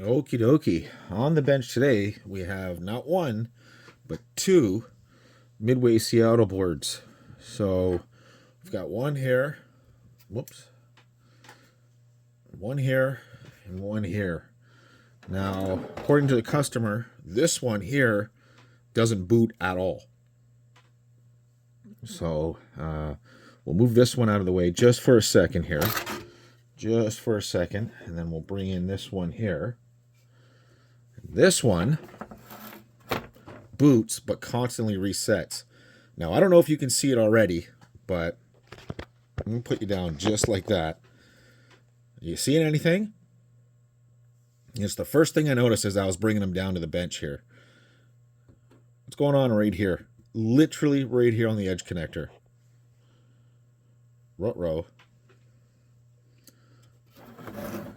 Okie dokie. On the bench today, we have not one, but two Midway Seattle boards. So we've got one here, whoops, one here, and one here. Now, according to the customer, this one here doesn't boot at all. So we'll move this one out of the way just for a second here. Just for a second, and then we'll bring in this one here. This one boots, but constantly resets. Now, I don't know if you can see it already, but I'm going to put you down just like that. Are you seeing anything? It's the first thing I noticed as I was bringing them down to the bench here. What's going on right here? Literally right here on the edge connector. Ruh-roh.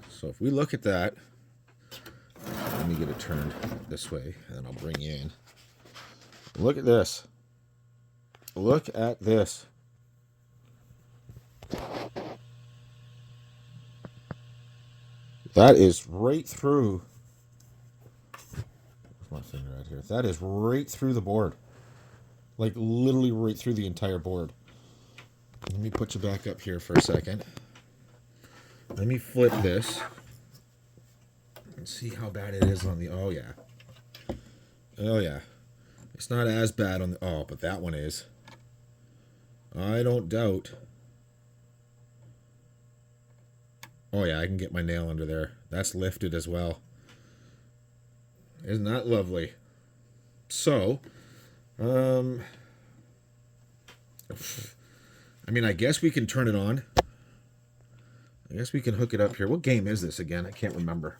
So if we look at that, let me get it turned this way, and then I'll bring you in. Look at this. Look at this. That is right through. Where's my finger right here? That is right through the board. Like literally right through the entire board. Let me put you back up here for a second. Let me flip this and see how bad it is on the. Oh yeah. Oh yeah. It's not as bad on the. Oh, but that one is. I don't doubt. Oh yeah, I can get my nail under there. That's lifted as well. Isn't that lovely? So, I mean, I guess we can turn it on. I guess we can hook it up here. What game is this again? I can't remember.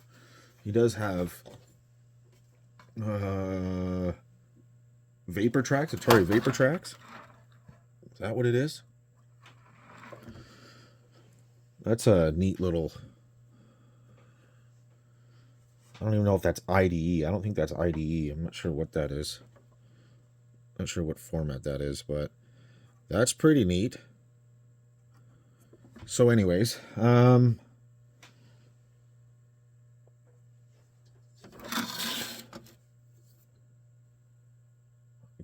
He does have Vapor Tracks, Atari Vapor Tracks. Is that what it is? That's a neat little. I don't even know if that's IDE. I don't think that's IDE. I'm not sure what that is. Not sure what format that is, but that's pretty neat. So anyways, I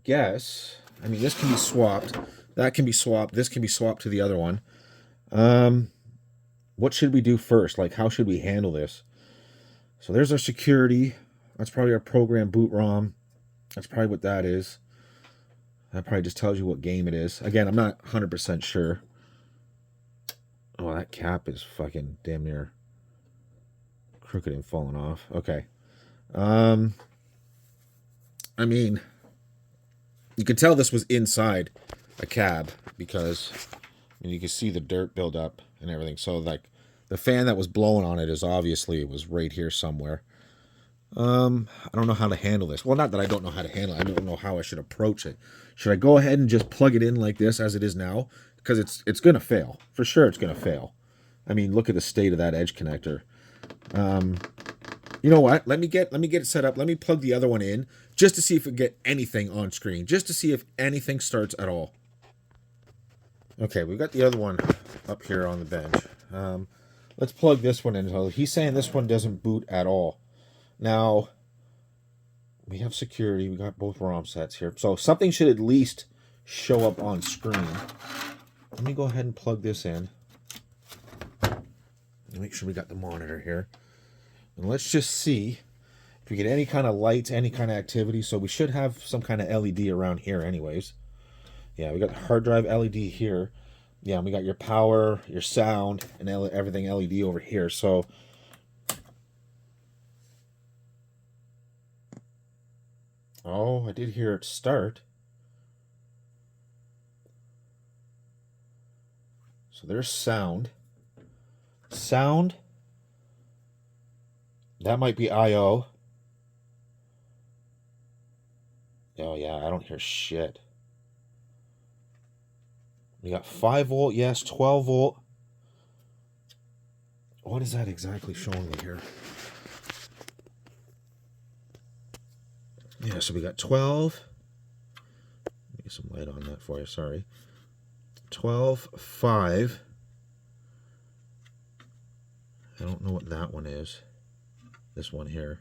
guess, I mean, this can be swapped. That can be swapped. This can be swapped to the other one. What should we do first? Like, how should we handle this? So there's our security. That's probably our program boot ROM. That's probably what that is. That probably just tells you what game it is. Again, I'm not 100% sure. Oh, that cap is fucking damn near crooked and falling off. Okay. I mean, you can tell this was inside a cab because you can see the dirt build up and everything. So like the fan that was blowing on it is obviously it was right here somewhere. I don't know how to handle this. Well, not that I don't know how to handle it. I don't know how I should approach it. Should I go ahead and just plug it in like this as it is now? Because it's going to fail. For sure it's going to fail. I mean, look at the state of that edge connector. You know what? Let me get it set up. Let me plug the other one in just to see if we get anything on screen. Just to see if anything starts at all. Okay, we've got the other one up here on the bench. Let's plug this one in. So he's saying this one doesn't boot at all. Now, we have security. We got both ROM sets here. So something should at least show up on screen. Let me go ahead and plug this in. Make sure we got the monitor here. And let's just see if we get any kind of lights, any kind of activity. So we should have some kind of LED around here anyways. Yeah, we got the hard drive LED here. Yeah, and we got your power, your sound, and everything LED over here. So oh, I did hear it start. So there's sound. Sound. That might be I/O. Oh yeah, I don't hear shit. We got 5 volt, yes, 12 volt. What is that exactly showing me here? Yeah, so we got 12. Let me get some light on that for you, sorry. 12, 5. I don't know what that one is. This one here.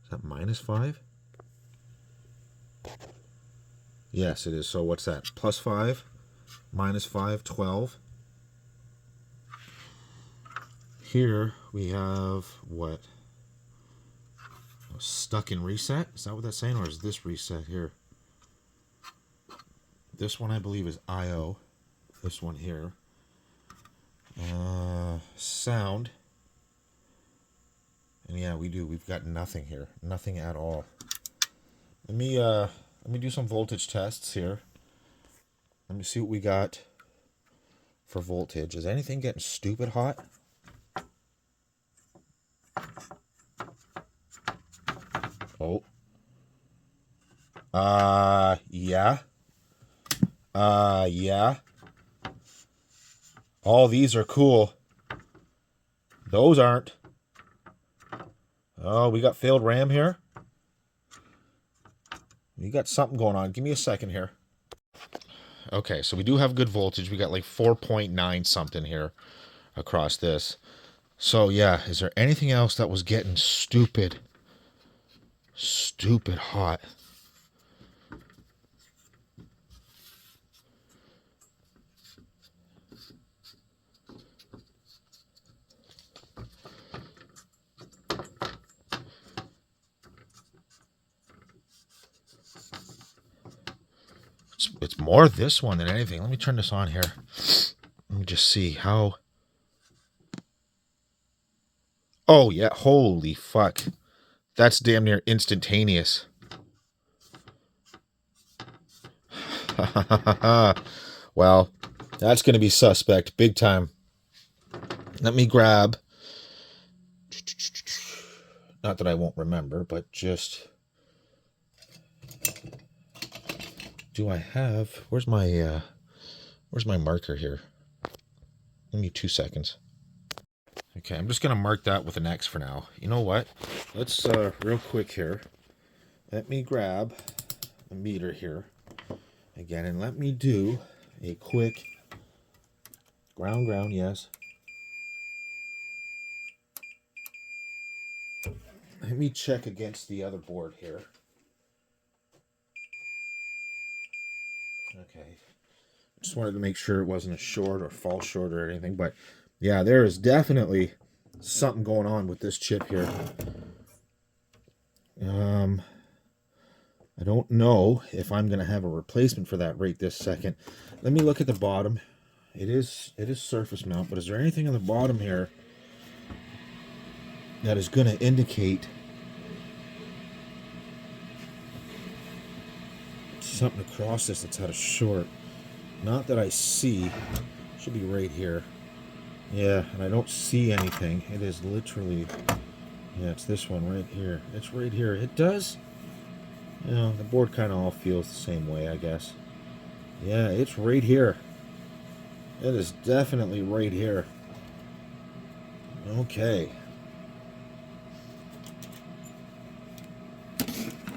Is that -5? Yes, it is. So what's that? +5, -5, 12. Here we have what? Stuck in reset? Is that what that's saying? Or is this reset here? This one I believe is IO. This one here. Sound. And yeah, we've got nothing here. Nothing at all. Let me do some voltage tests here. Let me see what we got for voltage. Is anything getting stupid hot? Oh. Yeah. Yeah. All these are cool. Those aren't. Oh, we got failed RAM here. We got something going on. Give me a second here. Okay, so we do have good voltage. We got like 4.9 something here across this. So yeah, is there anything else that was getting stupid hot? It's more this one than anything. Let me turn this on here. Let me just see how. Oh, yeah. Holy fuck. That's damn near instantaneous. Well, that's going to be suspect. Big time. Let me grab. Not that I won't remember, but just. Do I have... Where's my marker here? Give me 2 seconds. Okay, I'm just going to mark that with an X for now. You know what? Let's, real quick here. Let me grab a meter here. Again, and let me do a quick... Ground, yes. Let me check against the other board here. Okay, just wanted to make sure it wasn't a short or false short or anything, but yeah, there is definitely something going on with this chip here. I don't know if I'm going to have a replacement for that right this second. Let me look at the bottom. It is surface mount, but is there anything on the bottom here that is going to indicate something across this that's had a short? Not that I see. Should be right here. Yeah, and I don't see anything. It is literally, yeah, it's this one right here. It's right here. It does, you know, the board kind of all feels the same way, I guess. Yeah, it's right here. It is definitely right here. Okay.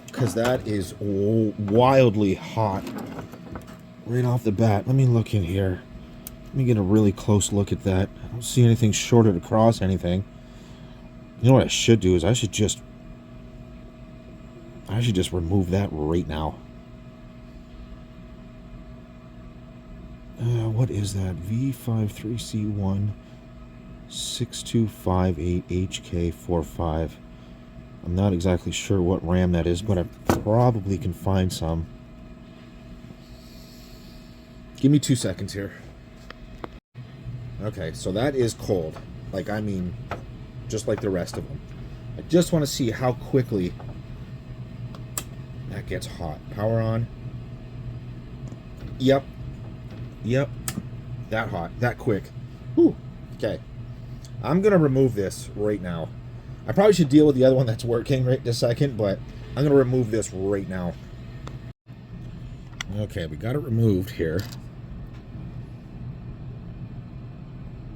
Because that is wildly hot right off the bat. Let me look in here. Let me get a really close look at that. I don't see anything shorted across anything. You know what I should do is I should just remove that right now. What is that? V53C1 6258HK45. I'm not exactly sure what RAM that is, but I probably can find some. Give me 2 seconds here. Okay, so that is cold. Like, I mean, just like the rest of them. I just want to see how quickly that gets hot. Power on. Yep. Yep. That hot. That quick. Whew. Okay. I'm going to remove this right now. I probably should deal with the other one that's working right this second, but I'm going to remove this right now. Okay, we got it removed here.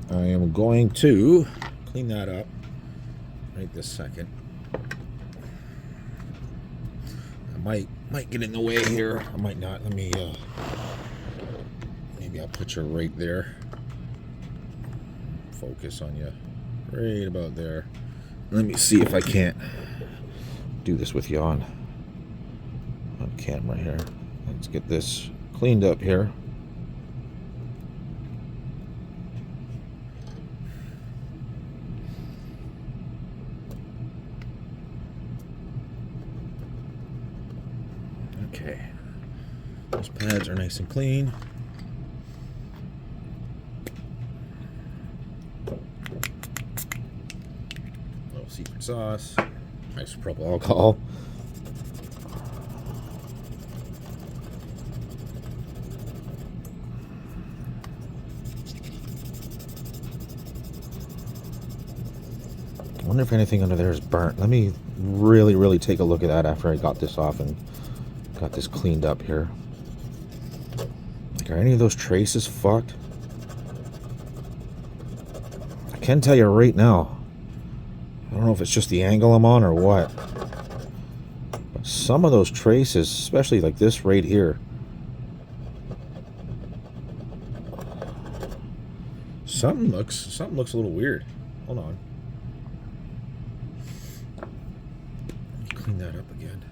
I am going to clean that up right this second. I might get in the way here. I might not. Let me, maybe I'll put you right there. Focus on you. Right about there. Let me see if I can't do this with you on camera here. Let's get this cleaned up here. Okay. Those pads are nice and clean. Little secret sauce. Isopropyl alcohol. I wonder if anything under there is burnt. Let me really take a look at that after I got this off and got this cleaned up here. Like, are any of those traces fucked? I can tell you right now. I don't know if it's just the angle I'm on or what. But some of those traces, especially like this right here. Something looks a little weird. Hold on. Clean that up again.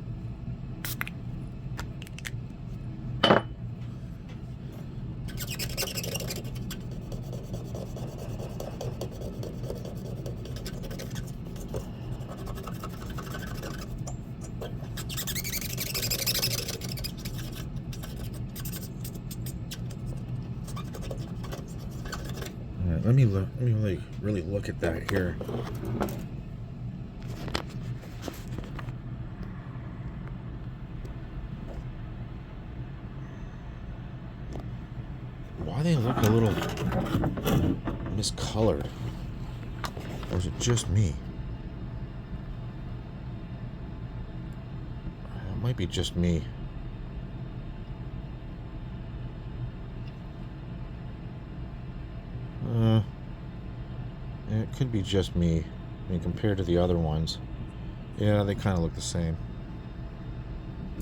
All right, let me really look at that here. Why they look a little miscolored? Or is it just me? It might be just me. It could be just me. I mean, compared to the other ones. Yeah, they kind of look the same.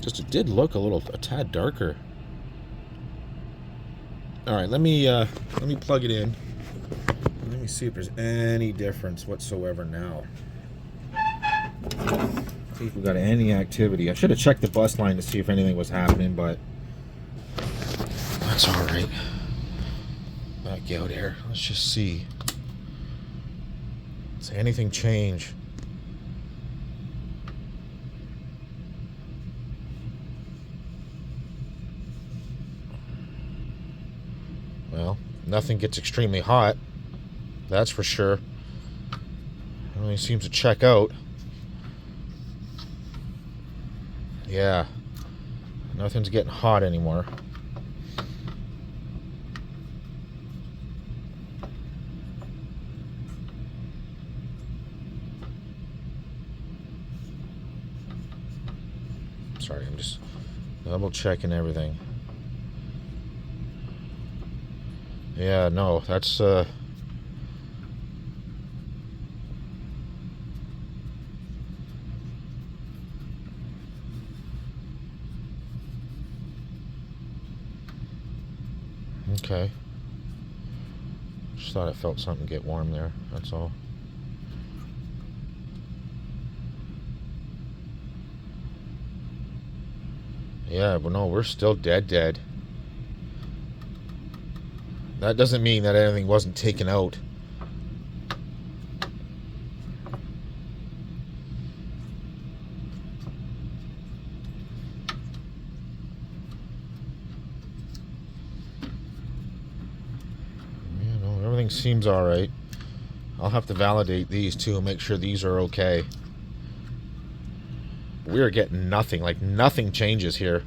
Just it did look a tad darker. All right, let me plug it in. Let me see if there's any difference whatsoever now. See if we got any activity. I should have checked the bus line to see if anything was happening, but that's all right. Back out here. Let's just see. Does anything change? Well, nothing gets extremely hot. That's for sure. It only seems to check out. Yeah. Nothing's getting hot anymore. Sorry, I'm just double checking everything. Yeah, no, that's okay. Just thought I felt something get warm there, that's all. Yeah, but no, we're still dead. That doesn't mean that anything wasn't taken out. You know, everything seems all right. I'll have to validate these too and make sure these are okay. We're getting nothing, like nothing changes here.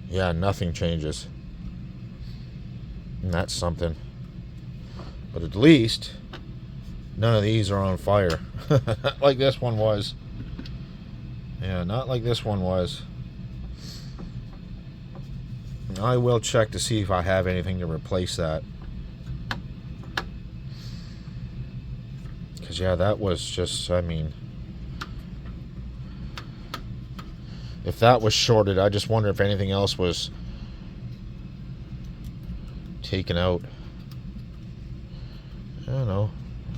Yeah, nothing changes. And that's something. But at least none of these are on fire. Not like this one was. Yeah, not like this one was. I will check to see if I have anything to replace that. Because, yeah, that was just, I mean... If that was shorted, I just wonder if anything else was taken out. I don't know.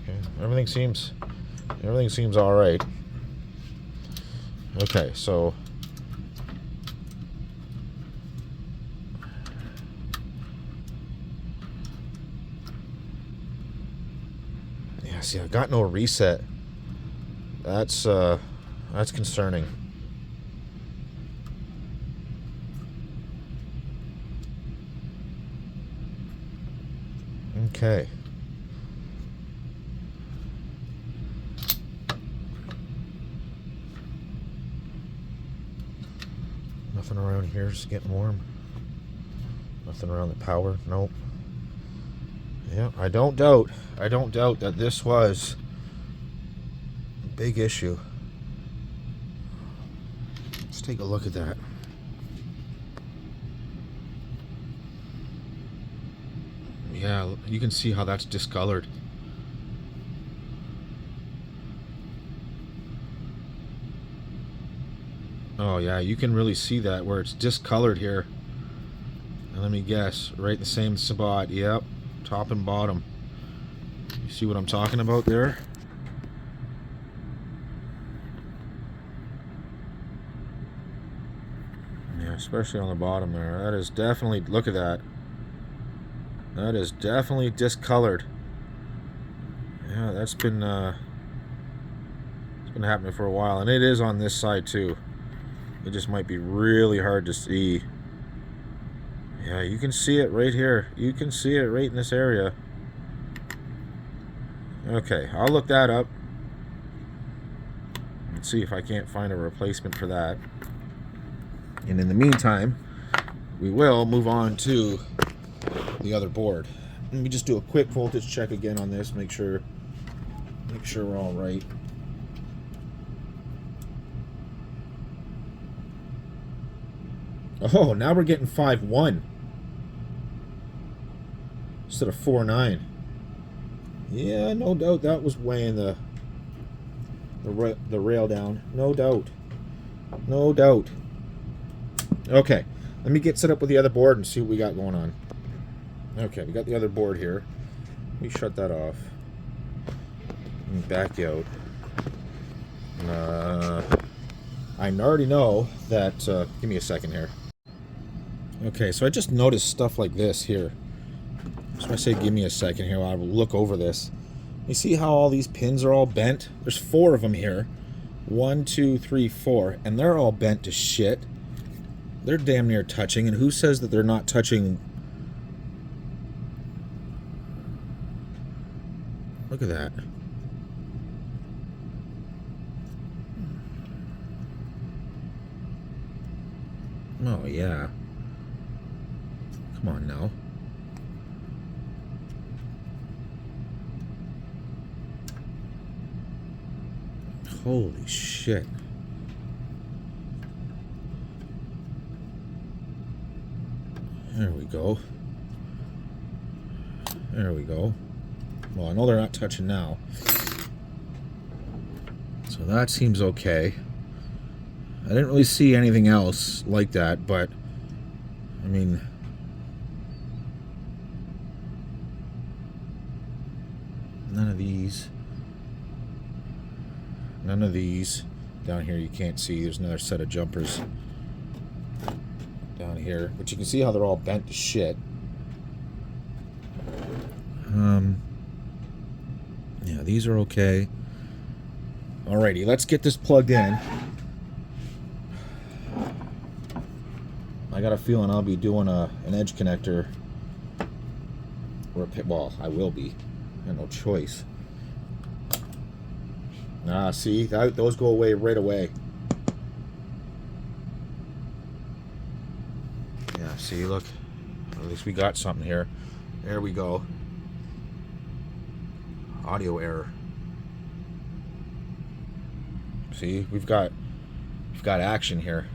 Okay, everything seems all right. Okay, so yeah, see, I got no reset. That's concerning. Okay. Nothing around here, just getting warm. Nothing around the power, nope. Yeah, I don't doubt that this was a big issue. Let's take a look at that. Yeah, you can see how that's discolored. Oh yeah, you can really see that where it's discolored here. And let me guess, right in the same spot. Yep, top and bottom. You see what I'm talking about there? Yeah, especially on the bottom there. That is definitely, look at that. That is definitely discolored. Yeah, that's been it's been happening for a while, and it is on this side too. It just might be really hard to see. Yeah, you can see it right here. You can see it right in this area. Okay, I'll look that up. Let's see if I can't find a replacement for that. And in the meantime, we will move on to the other board. Let me just do a quick voltage check again on this, make sure we're all right. Oh, now we're getting 5.1 instead of 4.9. Yeah, no doubt that was weighing the rail down. No doubt. No doubt. Okay, let me get set up with the other board and see what we got going on. Okay, we got the other board here. Let me shut that off. And back you out. I already know that... give me a second here. Okay, so I just noticed stuff like this here. So I say give me a second here while I will look over this. You see how all these pins are all bent? There's 4 of them here. 1, 2, 3, 4. And they're all bent to shit. They're damn near touching. And who says that they're not touching? Look at that. Oh, yeah. Come on now. Holy shit. There we go. There we go. Well, I know they're not touching now. So that seems okay. I didn't really see anything else like that, but I mean, none of these. None of these. Down here you can't see. There's another set of jumpers down here. But you can see how they're all bent to shit. Yeah, these are okay. Alrighty, let's get this plugged in. I got a feeling I'll be doing an edge connector. Or well, I will be. I have no choice. Ah, see, those go away right away. Yeah, see, look. At least we got something here. There we go. Audio error. See, we've got action here.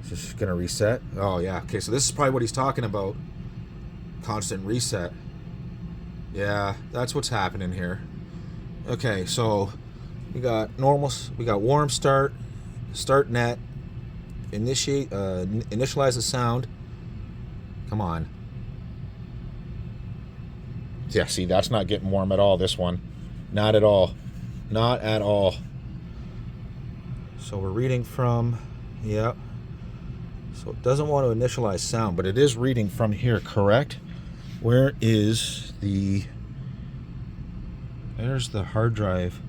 Is this gonna reset? Oh yeah. Okay, so this is probably what he's talking about. Constant reset. Yeah, that's what's happening here. Okay, so we got normal, we got warm start, Start net. Initialize the sound. Come on. Yeah, see, that's not getting warm at all, this one. Not at all. Not at all. So we're reading from, yeah. So it doesn't want to initialize sound, but it is reading from here, correct? Where is the, there's the hard drive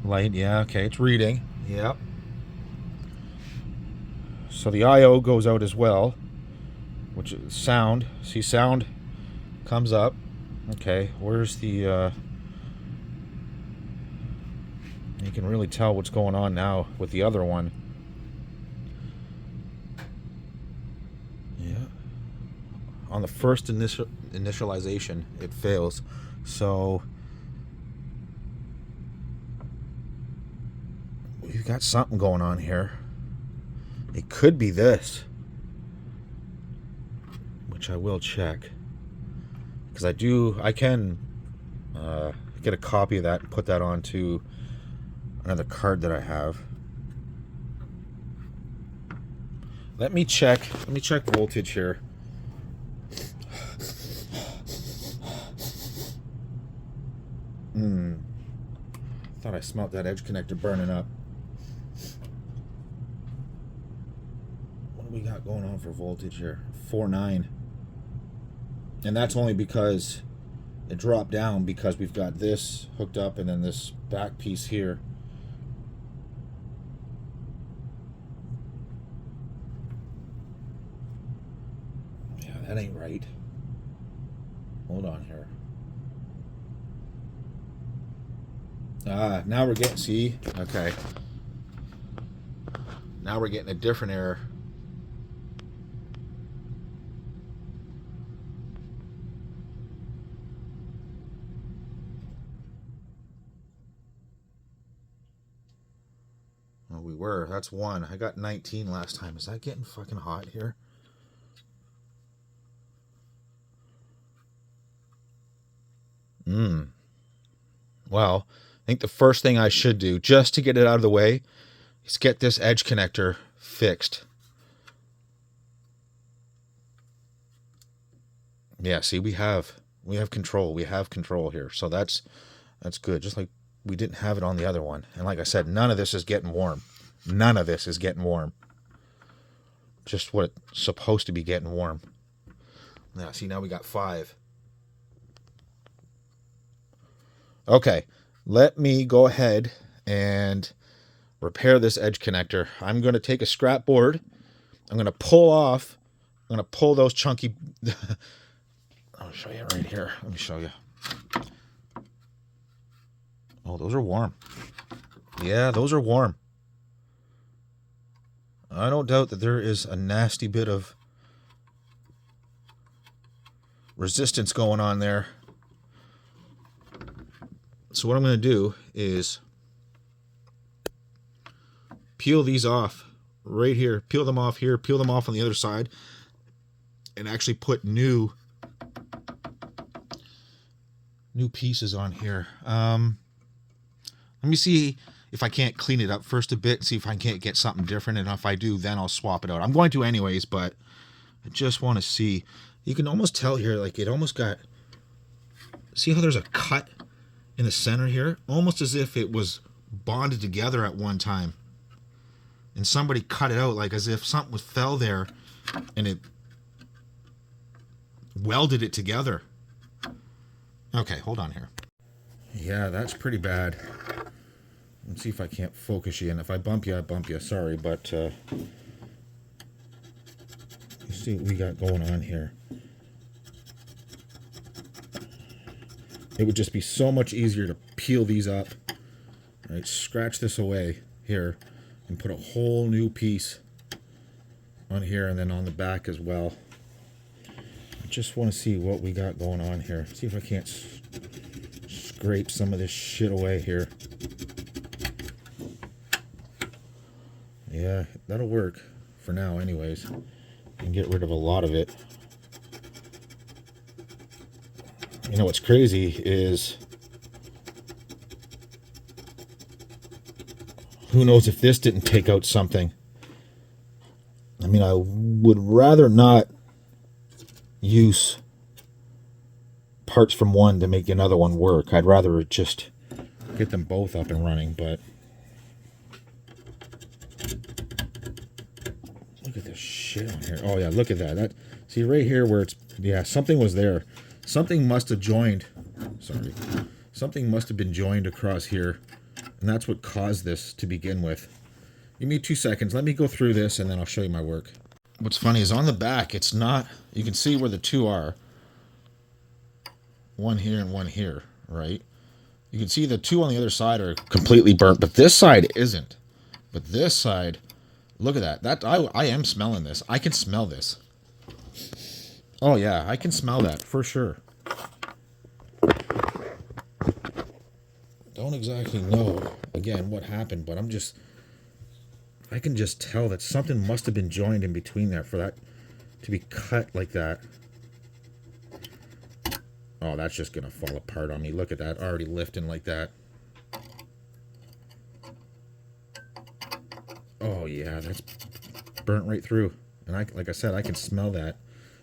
light. Yeah, okay, it's reading. Yep. So the I/O goes out as well, which is sound. See, sound comes up. Okay, where's the, you can really tell what's going on now with the other one. Yeah. On the first initialization, it fails. So we've got something going on here. It could be this, which I will check. Because I can get a copy of that and put that onto another card that I have. Let me check voltage here. Thought I smelled that edge connector burning up. What do we got going on for voltage here? 4.9. And that's only because it dropped down because we've got this hooked up and then this back piece here. Yeah, that ain't right. Hold on here. Now we're getting, see? Okay. Now we're getting a different error. Oh, we were. That's 1. I got 19 last time. Is that getting fucking hot here? Well, I think the first thing I should do, just to get it out of the way, is get this edge connector fixed. Yeah, see, we have control. We have control here. So that's good. Just like we didn't have it on the other one. And like I said, none of this is getting warm. None of this is getting warm. Just what it's supposed to be getting warm. Now, see, now we got 5. Okay, let me go ahead and repair this edge connector. I'm going to take a scrap board. I'm going to pull those chunky... I'll show you right here. Let me show you. Oh, those are warm. Yeah, those are warm. I don't doubt that there is a nasty bit of resistance going on there. So what I'm going to do is peel these off right here. Peel them off here. Peel them off on the other side. And actually put new pieces on here. Let me see if I can't clean it up first a bit. See if I can't get something different. And if I do, then I'll swap it out. I'm going to anyways, but I just want to see. You can almost tell here, like it almost got... See how there's a cut in the center here? Almost as if it was bonded together at one time. And somebody cut it out, like as if something fell there and it welded it together. Okay, hold on here. Yeah, that's pretty bad. Let's see if I can't focus you in. If I bump you, I bump you. Sorry, but you see what we got going on here. It would just be so much easier to peel these up. Right, scratch this away here and put a whole new piece on here and then on the back as well. I just want to see what we got going on here. See if I can't scrape some of this shit away here. Yeah, that'll work for now anyways. And get rid of a lot of it. You know what's crazy is who knows if this didn't take out something. I mean, I would rather not use parts from one to make another one work. I'd rather just get them both up and running, but look at this shit on here. Oh yeah, look at that. See right here where it's, yeah, something was there. Something must have joined. Sorry. Something must have been joined across here, and that's what caused this to begin with. Give me 2 seconds. Let me go through this, and then I'll show you my work. What's funny is on the back, it's not, you can see where the two are. One here and one here, right? You can see the two on the other side are completely burnt, but this side isn't. But this side, look at that. I am smelling this. I can smell this. Oh yeah, I can smell that for sure. Don't exactly know, again, what happened, but I can just tell that something must have been joined in between there for that to be cut like that. Oh, that's just going to fall apart on me. Look at that, already lifting like that. Oh, yeah, that's burnt right through. And like I said, I can smell that.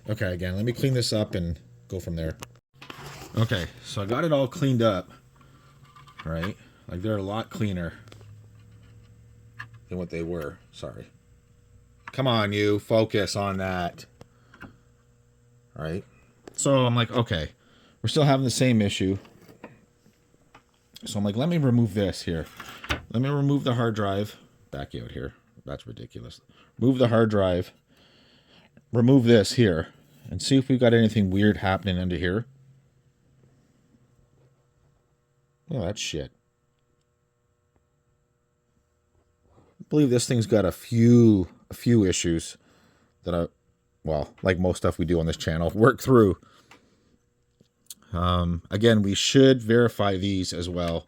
Okay, again, let me clean this up and go from there. Okay, so I got it all cleaned up, right? Like, they're a lot cleaner than what they were. Sorry. Come on, you. Focus on that. All right. So I'm like, okay, we're still having the same issue. So I'm like, let me remove this here. Let me remove the hard drive. Back out here. That's ridiculous. Move the hard drive. Remove this here. And see if we've got anything weird happening under here. Oh, that's shit. I believe this thing's got a few issues that well, like most stuff we do on this channel, work through. Again, we should verify these as well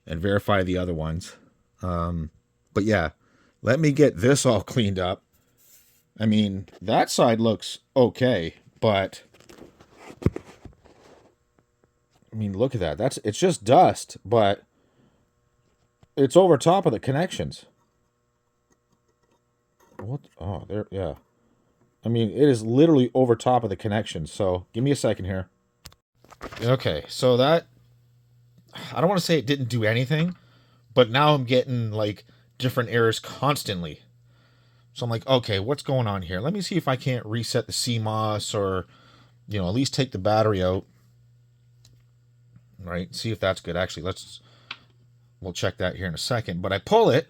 and verify the other ones. But yeah, let me get this all cleaned up. I mean, that side looks okay, but I mean, look at that. It's just dust, but it's over top of the connections. What? Oh, there, yeah. I mean, it is literally over top of the connections. So give me a second here. Okay, so that, I don't want to say it didn't do anything, but now I'm getting like different errors constantly. So I'm like, okay, what's going on here? Let me see if I can't reset the CMOS or, you know, at least take the battery out. Right, see if that's good. Actually, we'll check that here in a second. But I pull it.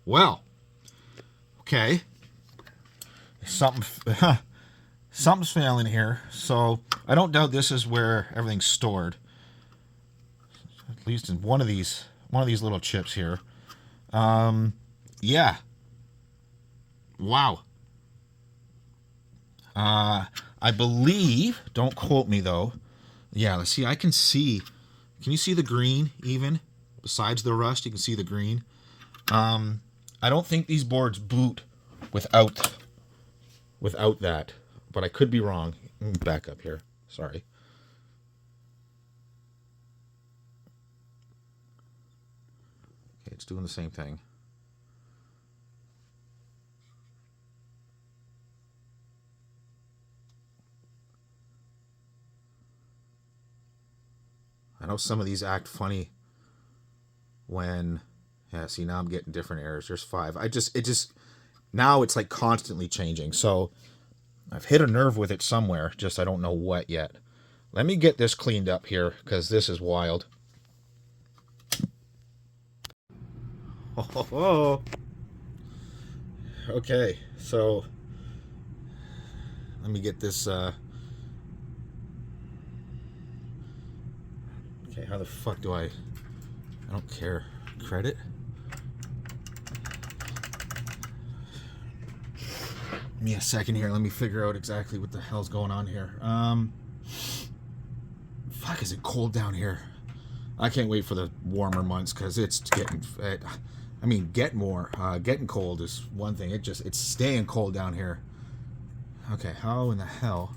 Well, okay. Something's failing here. So I don't doubt this is where everything's stored. At least in one of these little chips here. Yeah. Wow. I believe, don't quote me though. Yeah, let's see. I can see. Can you see the green even? Besides the rust, you can see the green. I don't think these boards boot without that, but I could be wrong. Let me back up here. Sorry. Okay, it's doing the same thing. I know some of these act funny when, yeah, see, now I'm getting different errors. There's 5. Now it's like constantly changing. So I've hit a nerve with it somewhere, just I don't know what yet. Let me get this cleaned up here because this is wild. Oh. Okay, so let me get this, okay, how the fuck do I don't care. Credit? Give me a second here. Let me figure out exactly what the hell's going on here. Fuck, is it cold down here? I can't wait for the warmer months because it's getting, I mean, getting cold is one thing. It's staying cold down here. Okay, how in the hell?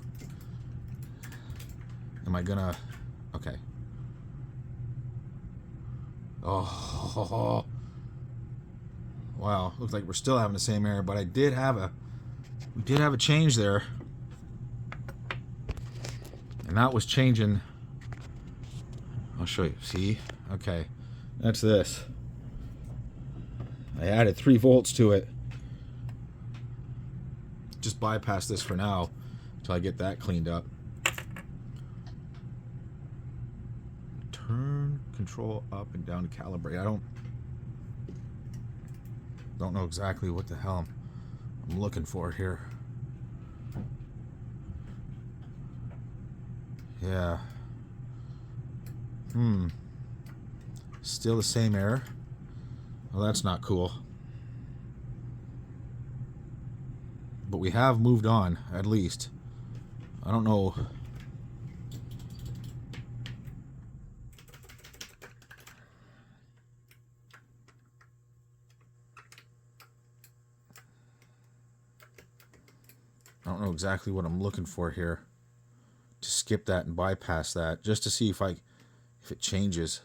Am I gonna... Okay. Oh. Wow. Looks like we're still having the same error, but we did have a change there. And that was changing. I'll show you. See? Okay. That's this. I added 3 volts to it. Just bypass this for now until I get that cleaned up. Turn control up and down to calibrate. I don't know exactly what the hell I'm looking for here. Yeah. Still the same error. Well, that's not cool. But we have moved on, at least. I don't know. I don't know exactly what I'm looking for here. To skip that and bypass that, just to see if it changes.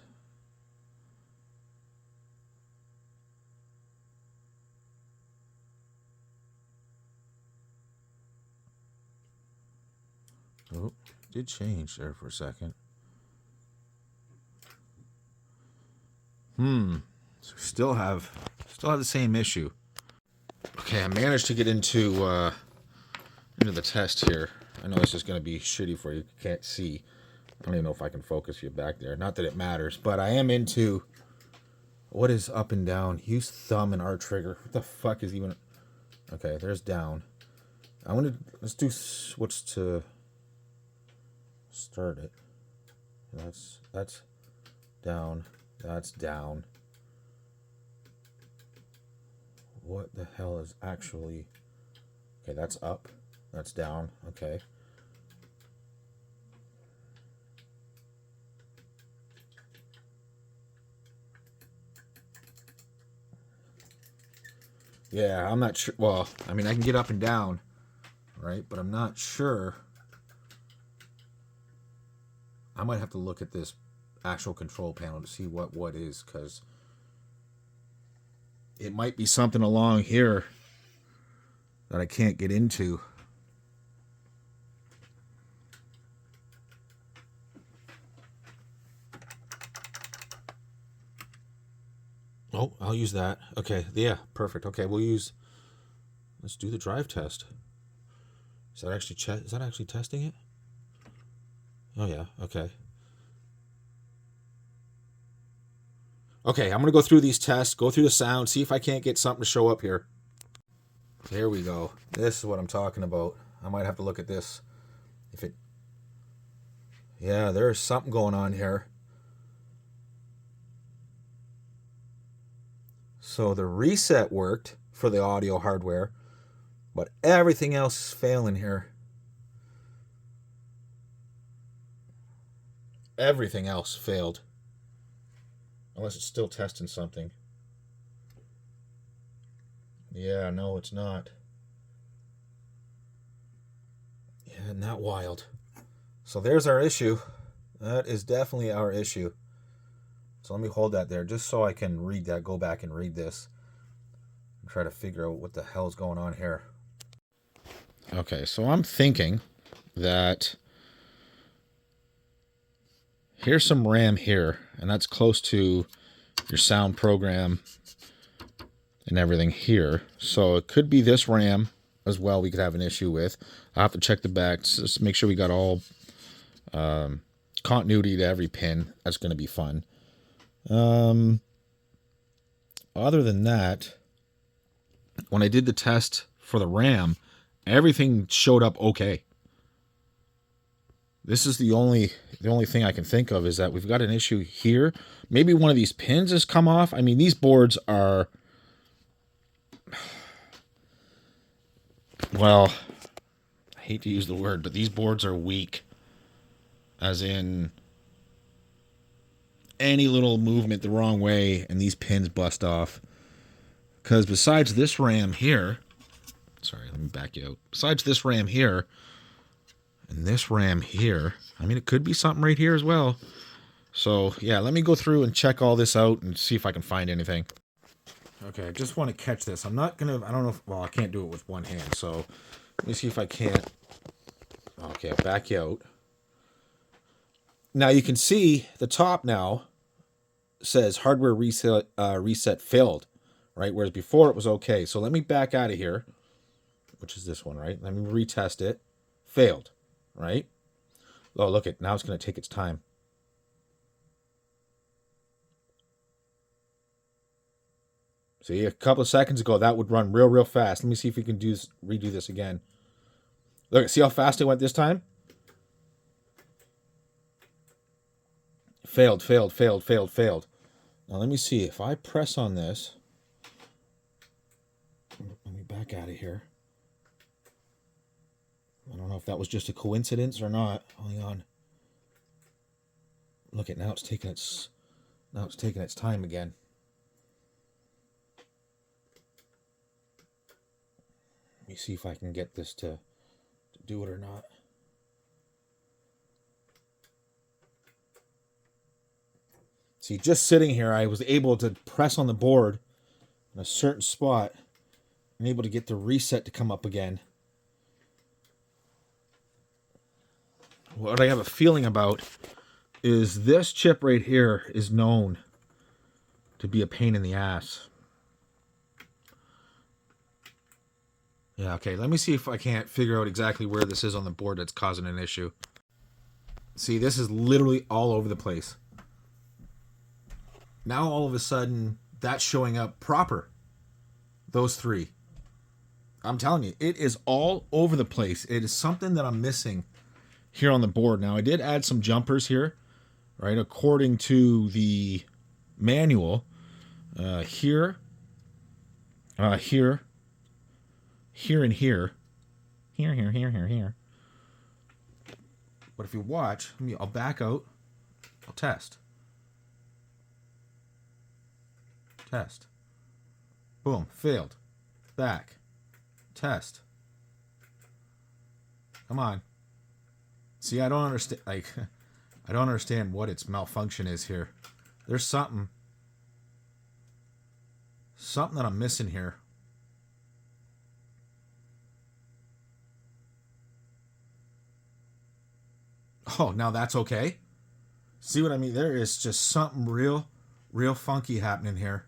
Oh, did change there for a second. So we still have the same issue. Okay, I managed to get into the test here. I know this is going to be shitty for you. You can't see. I don't even know if I can focus you back there. Not that it matters, but I am into what is up and down. Use thumb and R trigger. What the fuck is even... Okay, there's down. Let's do what's to start it. That's down. That's down. What the hell is actually... Okay, that's up. That's down. Okay. Yeah, I'm not sure. Well, I mean, I can get up and down, right? But I'm not sure. I might have to look at this actual control panel to see what is, because it might be something along here that I can't get into. Oh, I'll use that. Okay, yeah, perfect. Okay, let's do the drive test. Is that actually testing it? Oh yeah, okay. Okay, I'm gonna go through these tests, go through the sound, see if I can't get something to show up here. There we go. This is what I'm talking about. I might have to look at this. Yeah, there's something going on here. So the reset worked for the audio hardware, but everything else is failing here. Everything else failed. Unless it's still testing something. Yeah, no, it's not. Yeah, isn't that wild? So there's our issue. That is definitely our issue. So let me hold that there just so I can read that, go back and read this. And try to figure out what the hell is going on here. Okay, so I'm thinking that here's some RAM here, and that's close to your sound program and everything here. So it could be this RAM as well we could have an issue with. I'll have to check the back to make sure we got all continuity to every pin. That's going to be fun. Other than that, when I did the test for the RAM, everything showed up okay. This is the only thing I can think of is that we've got an issue here. Maybe one of these pins has come off. I mean, these boards are, well, I hate to use the word, but these boards are weak. As in, any little movement the wrong way and these pins bust off. Because besides this RAM here, sorry, let me back you out. Besides this RAM here, And this RAM here, I mean, it could be something right here as well. So, yeah, let me go through and check all this out and see if I can find anything. Okay, I just want to catch this. I'm not going to, I don't know if, well, I can't do it with one hand. So, let me see if I can't. Okay, I'll back you out. Now, you can see the top now says hardware reset failed, right? Whereas before it was okay. So, let me back out of here, which is this one, right? Let me retest it. Failed, right? Oh, look it. Now it's going to take its time. See, a couple of seconds ago, that would run real fast. Let me see if we can redo this again. Look, see how fast it went this time? Failed. Now, let me see. If I press on this, let me back out of here. I don't know if that was just a coincidence or not. Hang on. Look at now it's taking its time again. Let me see if I can get this to do it or not. See, just sitting here, I was able to press on the board in a certain spot and able to get the reset to come up again. What I have a feeling about is this chip right here is known to be a pain in the ass. Yeah, okay, let me see if I can't figure out exactly where this is on the board that's causing an issue. See, this is literally all over the place. Now all of a sudden, that's showing up proper. Those three. I'm telling you, it is all over the place. It is something that I'm missing here on the board. Now, I did add some jumpers here, right? According to the manual, here, and here. Here. But if you watch, I'll back out. I'll test. Boom, failed. Back. Test. Come on. See, I don't understand. I don't understand what its malfunction is here. There's something that I'm missing here. Oh, now that's okay. See what I mean? There is just something real funky happening here.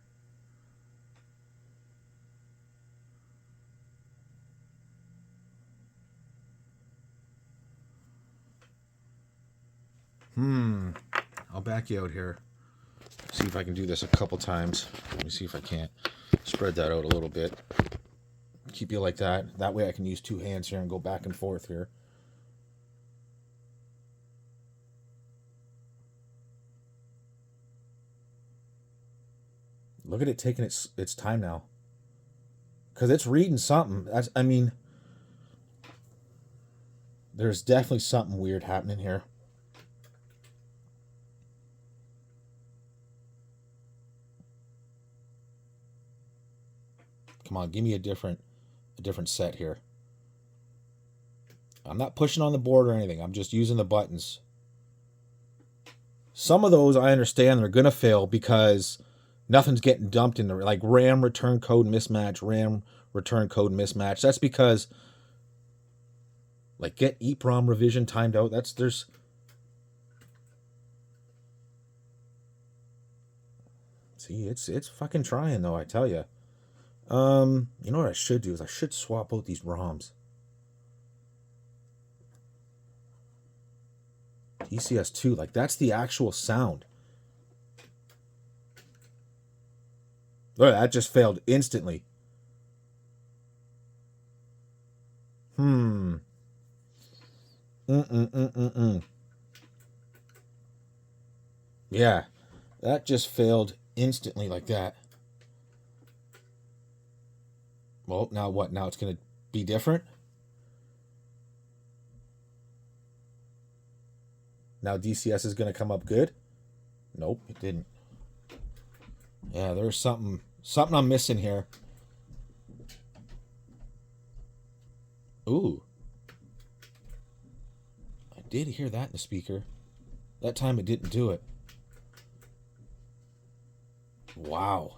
I'll back you out here. See if I can do this a couple times. Let me see if I can't spread that out a little bit. Keep you like that. That way I can use two hands here and go back and forth here. Look at it taking its time now. Because it's reading something. I mean, there's definitely something weird happening here. Come on, give me a different set here. I'm not pushing on the board or anything. I'm just using the buttons. Some of those I understand they're going to fail because nothing's getting dumped in there. Like RAM return code mismatch, RAM return code mismatch. That's because like get EEPROM revision timed out. There's see, it's fucking trying though, I tell you. You know what I should do is I should swap out these ROMs. ECS2, like that's the actual sound. Look, that just failed instantly. Yeah, that just failed instantly like that. Well, now what? Now it's going to be different? Now DCS is going to come up good? Nope, it didn't. Yeah, there's something I'm missing here. Ooh. did hear that in the speaker. That time it didn't do it. Wow.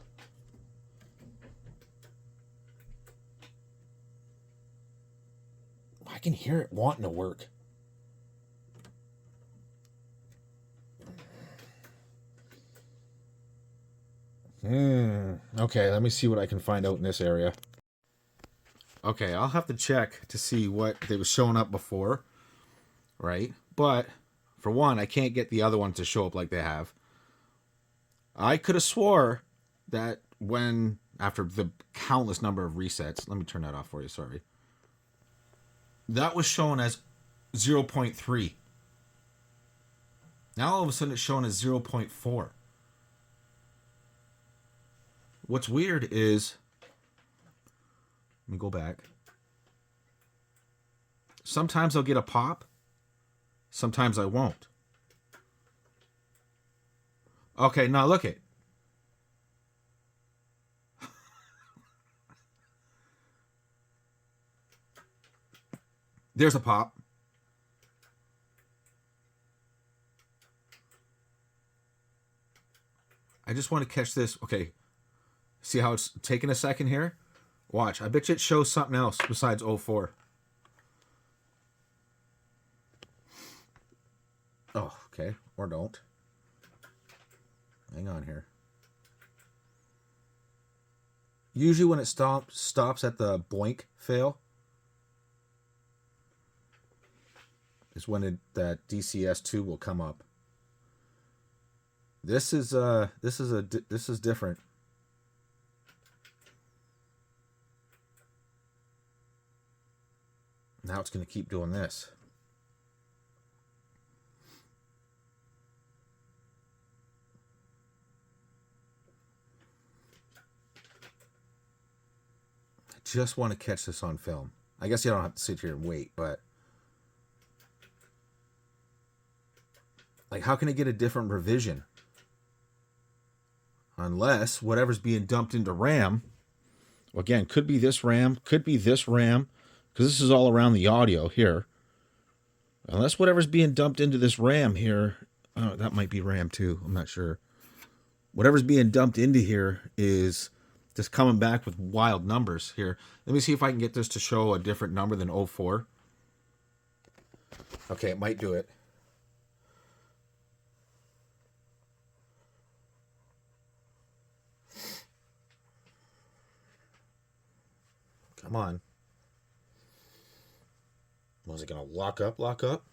I can hear it wanting to work. Okay, let me see what I can find out in this area. Okay, I'll have to check to see what they was showing up before, right? But for one, I can't get the other one to show up like they have. I could have swore that when, after the countless number of resets, let me turn that off for you, sorry. That was shown as 0.3. Now all of a sudden it's shown as 0.4. What's weird is, let me go back. Sometimes I'll get a pop. Sometimes I won't. Okay, now look it. There's a pop. I just want to catch this. Okay. See how it's taking a second here? Watch. I bet you it shows something else besides 04. Oh, okay. Or don't. Hang on here. Usually when it stops at the boink fail is when that DCS2 will come up. This is different. Now it's going to keep doing this. I just want to catch this on film. I guess you don't have to sit here and wait, but like, how can it get a different revision? Unless whatever's being dumped into RAM, well, again, could be this RAM, could be this RAM, because this is all around the audio here. Unless whatever's being dumped into this RAM here, oh, that might be RAM too, I'm not sure. Whatever's being dumped into here is just coming back with wild numbers here. Let me see if I can get this to show a different number than 04. Okay, it might do it. Come on. Was it going to lock up? Lock up?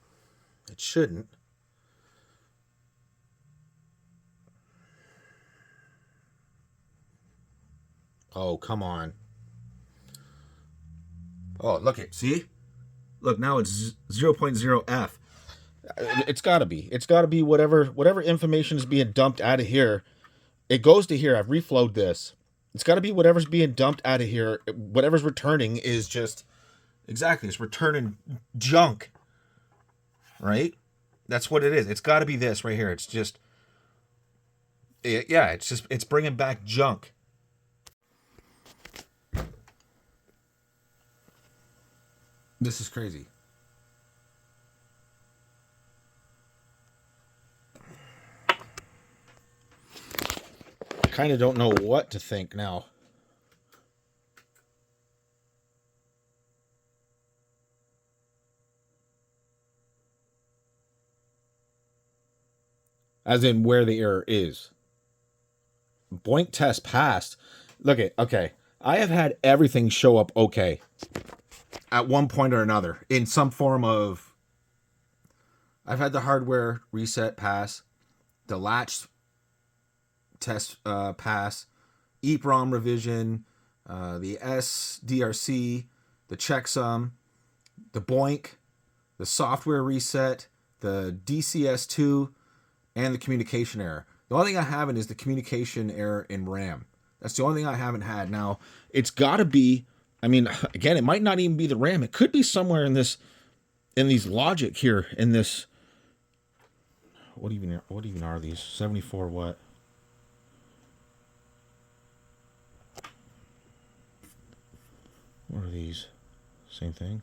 It shouldn't. Oh, come on. Oh, look it. See? Look, now it's 0.0F. It's got to be. It's got to be whatever information is being dumped out of here. It goes to here. I've reflowed this. It's got to be whatever's being dumped out of here. Whatever's returning is just... Exactly. It's returning junk. Right? That's what it is. It's got to be this right here. It's just... Yeah, it's bringing back junk. This is crazy. I kind of don't know what to think now. As in where the error is. Boink test passed. Look at, okay. I have had everything show up okay. At one point or another. In some form of... I've had the hardware reset pass. The latch test pass. EEPROM revision. The SDRC. The checksum. The boink. The software reset. The DCS2. And the communication error. The only thing I haven't is the communication error in RAM. That's the only thing I haven't had. Now, it's got to be, I mean, again, it might not even be the RAM. It could be somewhere in these logic here, in this, what even are these? 74 what? What are these? Same thing?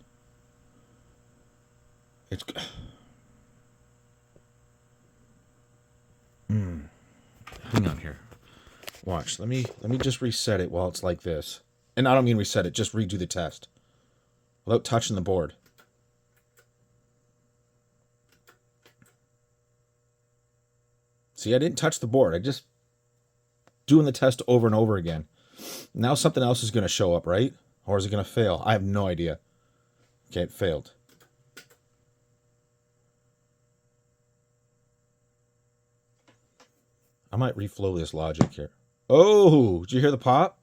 Hang on here. Watch. Let me just reset it while it's like this. And I don't mean reset it, just redo the test. Without touching the board. See, I didn't touch the board. I just doing the test over and over again. Now something else is going to show up, right? Or is it going to fail? I have no idea. Okay, it failed. I might reflow this logic here. Oh, did you hear the pop?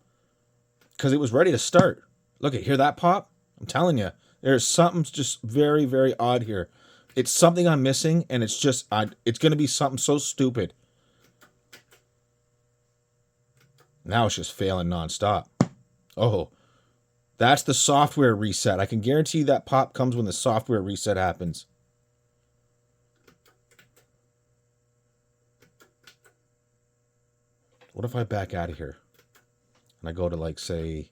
Because it was ready to start. Look at, hear that pop? I'm telling you, there's something just very, very odd here. It's something I'm missing, and it's just, it's going to be something so stupid. Now it's just failing nonstop. Oh, that's the software reset. I can guarantee you that pop comes when the software reset happens. What if I back out of here? And I go to, like, say,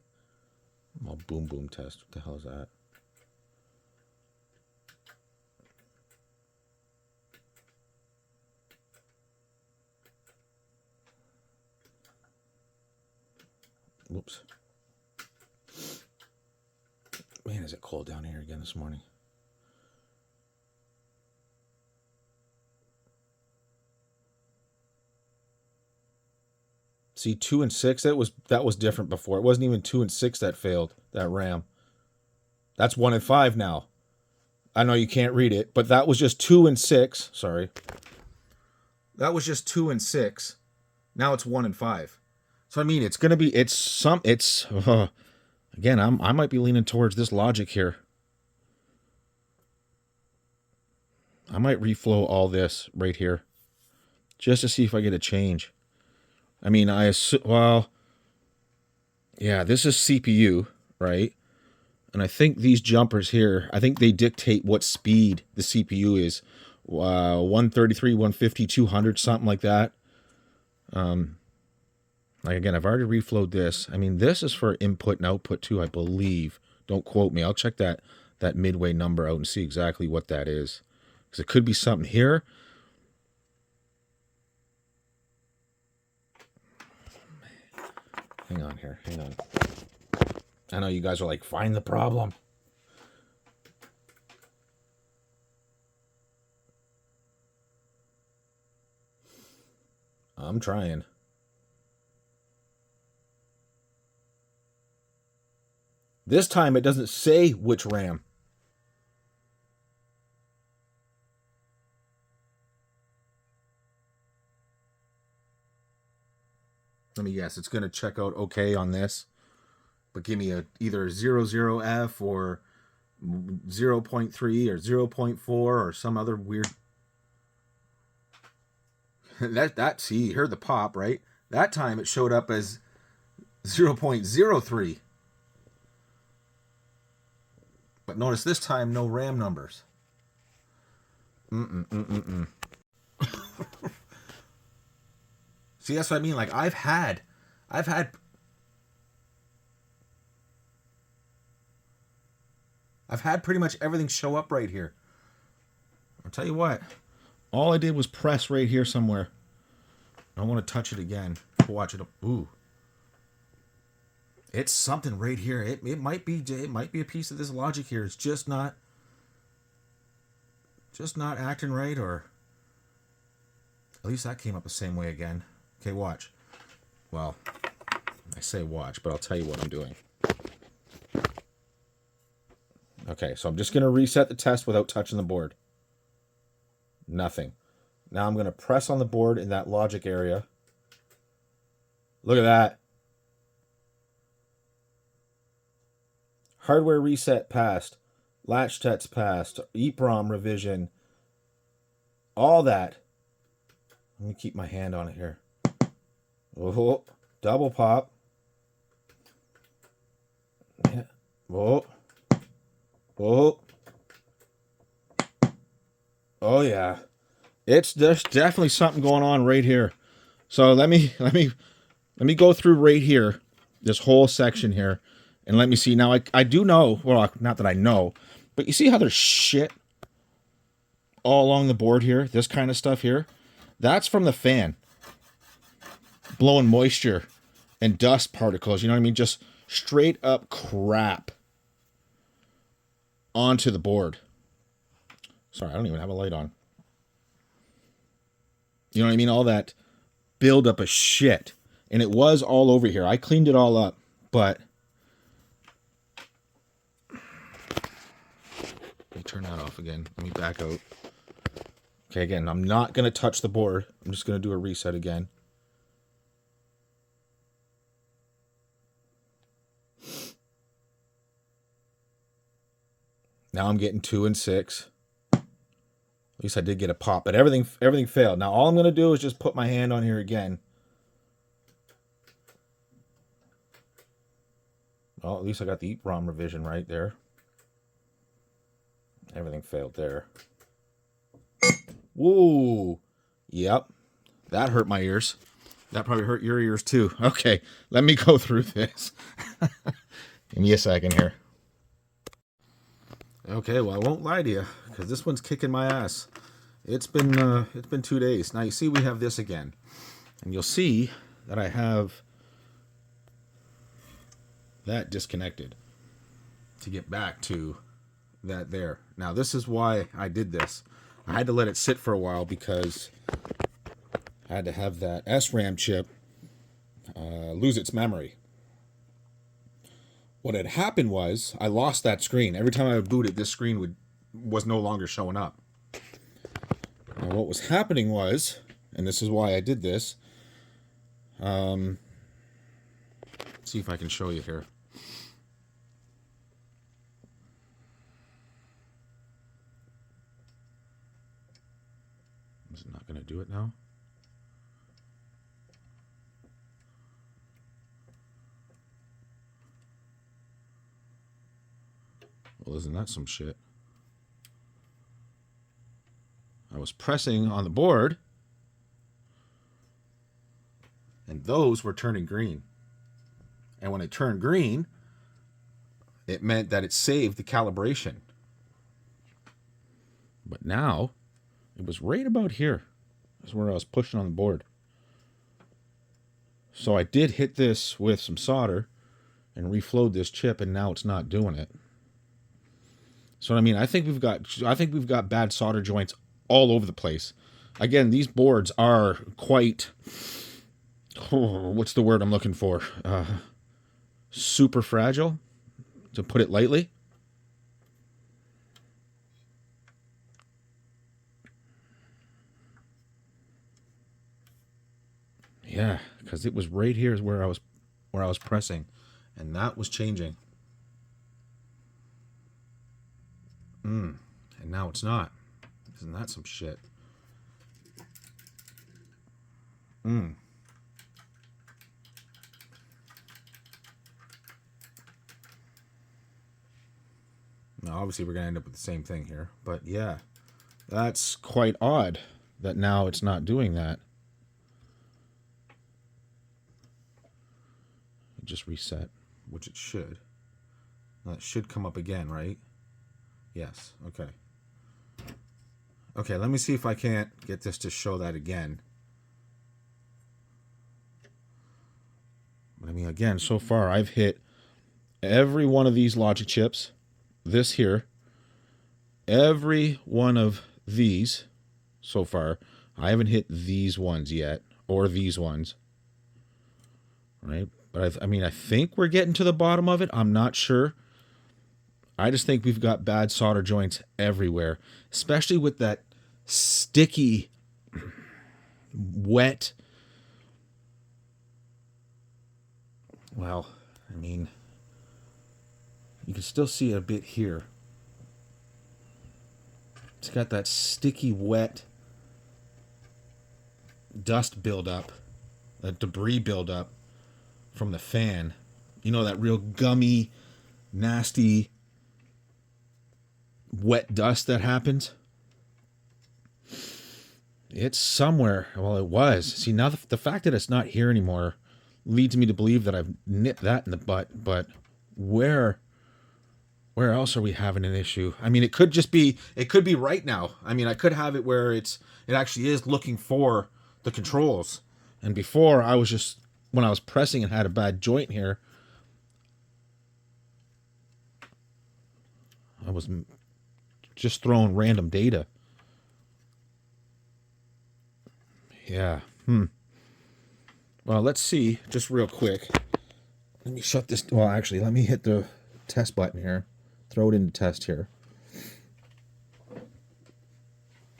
well, boom boom test. What the hell is that? Whoops. Man, is it cold down here again this morning. See, 2 and 6, that was different before. It wasn't even 2 and 6 that failed, that RAM. That's 1 and 5 now. I know you can't read it, but that was just 2 and 6. Sorry. That was just 2 and 6. Now it's 1 and 5. So I mean, it's going to be, again, I might be leaning towards this logic here. I might reflow all this right here just to see if I get a change. I mean, I assume, well, yeah, this is CPU, right? And I think these jumpers here, I think they dictate what speed the CPU is. 133, 150, 200, something like that. Like, again, I've already reflowed this. I mean, this is for input and output too, I believe. Don't quote me. I'll check that midway number out and see exactly what that is. Because it could be something here. Hang on here. Hang on. I know you guys are like, find the problem. I'm trying. This time it doesn't say which RAM. Let me guess, it's going to check out okay on this. But give me either 00F or 0.3 or 0.4 or some other weird... see, you heard the pop, right? That time it showed up as 0.03. But notice this time, no RAM numbers. See, that's what I mean. Like, I've had pretty much everything show up right here. I'll tell you what. All I did was press right here somewhere. I don't want to touch it again. Watch it. Ooh. It's something right here. It might be a piece of this logic here. It's just not acting right, or at least that came up the same way again. Okay, watch. Well, I say watch, but I'll tell you what I'm doing. Okay, so I'm just going to reset the test without touching the board. Nothing. Now I'm going to press on the board in that logic area. Look at that. Hardware reset passed. Latch test passed. EEPROM revision. All that. Let me keep my hand on it here. Oh, double pop. Yeah. Oh. Oh. Oh yeah. There's definitely something going on right here. So let me go through right here, this whole section here, and let me see. Now I do know, well, not that I know, but you see how there's shit all along the board here, this kind of stuff here. That's from the fan blowing moisture and dust particles, you know what I mean? Just straight up crap onto the board. Sorry, I don't even have a light on. You know what I mean? All that buildup of shit. And it was all over here. I cleaned it all up, but... Let me turn that off again. Let me back out. Okay, again, I'm not going to touch the board. I'm just going to do a reset again. Now I'm getting 2 and 6. At least I did get a pop, but everything failed. Now all I'm going to do is just put my hand on here again. Well, at least I got the EEPROM revision right there. Everything failed there. Whoa. Yep. That hurt my ears. That probably hurt your ears too. Okay, let me go through this. Give me a second here. Okay, well, I won't lie to you, because this one's kicking my ass. It's been 2 days. Now, you see we have this again. And you'll see that I have that disconnected to get back to that there. Now, this is why I did this. I had to let it sit for a while because I had to have that SRAM chip lose its memory. What had happened was I lost that screen. Every time I would boot it, this screen was no longer showing up. Now, what was happening was, and this is why I did this, let's see if I can show you here. Is it not going to do it now? Well, isn't that some shit? I was pressing on the board, and those were turning green. And when it turned green, it meant that it saved the calibration. But now, it was right about here. That's where I was pushing on the board. So I did hit this with some solder and reflowed this chip, and now it's not doing it. So I mean, I think we've got bad solder joints all over the place. Again, these boards are quite, what's the word I'm looking for? Super fragile, to put it lightly. Yeah, because it was right here is where I was pressing, and that was changing. And now it's not. Isn't that some shit? Now, obviously, we're going to end up with the same thing here. But, yeah, that's quite odd that now it's not doing that. Just reset, which it should. Now, it should come up again, right? Yes. Okay. Okay, let me see if I can't get this to show that again. I mean, again, so far I've hit every one of these logic chips. This here. Every one of these so far. I haven't hit these ones yet. Or these ones. Right? But I mean, I think we're getting to the bottom of it. I'm not sure. I just think we've got bad solder joints everywhere, especially with that sticky, wet. Well, I mean, you can still see it a bit here. It's got that sticky, wet dust buildup, that debris buildup from the fan. You know, that real gummy, nasty, wet dust that happens. It's somewhere. Well, it was. See, now the fact that it's not here anymore leads me to believe that I've nipped that in the butt. But where else are we having an issue? I mean, it could be right now. I mean, I could have it where it's it actually is looking for the controls. And before, I was just, when I was pressing and had a bad joint here, I was just throwing random data. Yeah. Well, let's see, just real quick. Let me shut this. Well, actually, let me hit the test button here. Throw it into test here.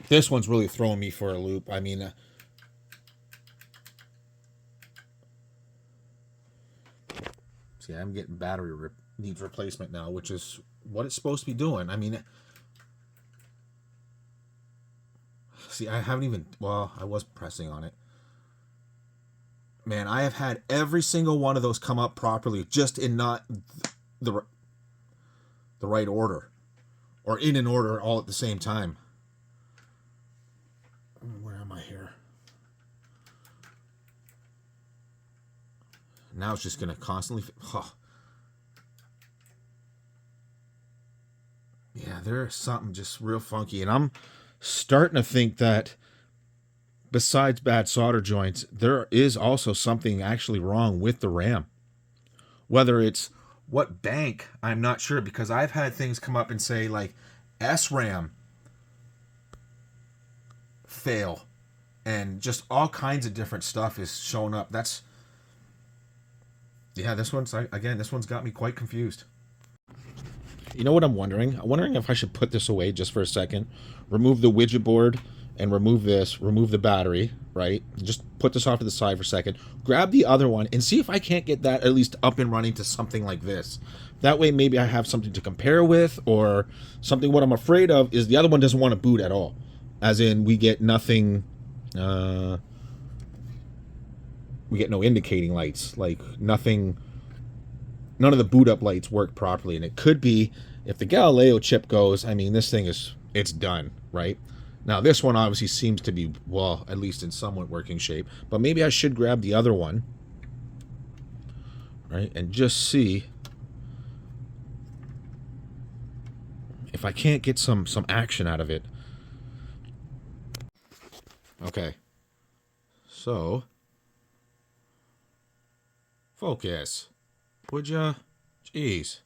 This one's really throwing me for a loop. I mean, see, I'm getting battery needs replacement now, which is what it's supposed to be doing. I mean, see, I haven't even, well, I was pressing on it. Man, I have had every single one of those come up properly, just in not the right order, or in an order all at the same time. Where am I here? Now it's just going to constantly... Yeah, there's something just real funky. And I'm starting to think that besides bad solder joints, there is also something actually wrong with the RAM. Whether it's what bank, I'm not sure, because I've had things come up and say like SRAM fail, and just all kinds of different stuff is showing up. That's, yeah, this one's, again, this one's got me quite confused. You know what I'm wondering? I'm wondering if I should put this away just for a second, remove the widget board and remove this, remove the battery, right? Just put this off to the side for a second, grab the other one and see if I can't get that at least up and running to something like this. That way maybe I have something to compare with, or something. What I'm afraid of is the other one doesn't want to boot at all. As in, we get nothing, we get no indicating lights, like nothing, none of the boot up lights work properly. And it could be, if the Galileo chip goes, I mean, this thing is, it's done, right? Now, this one obviously seems to be, well, at least in somewhat working shape. But maybe I should grab the other one, right, and just see if I can't get some action out of it. Okay. So, focus. Would ya? Jeez.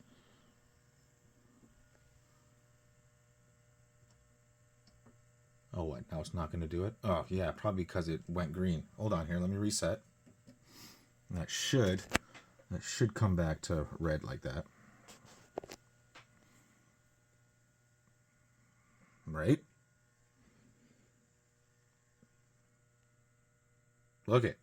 Oh, what? Now it's not going to do it? Oh, yeah, probably because it went green. Hold on here. Let me reset. That should come back to red like that. Right? Look it.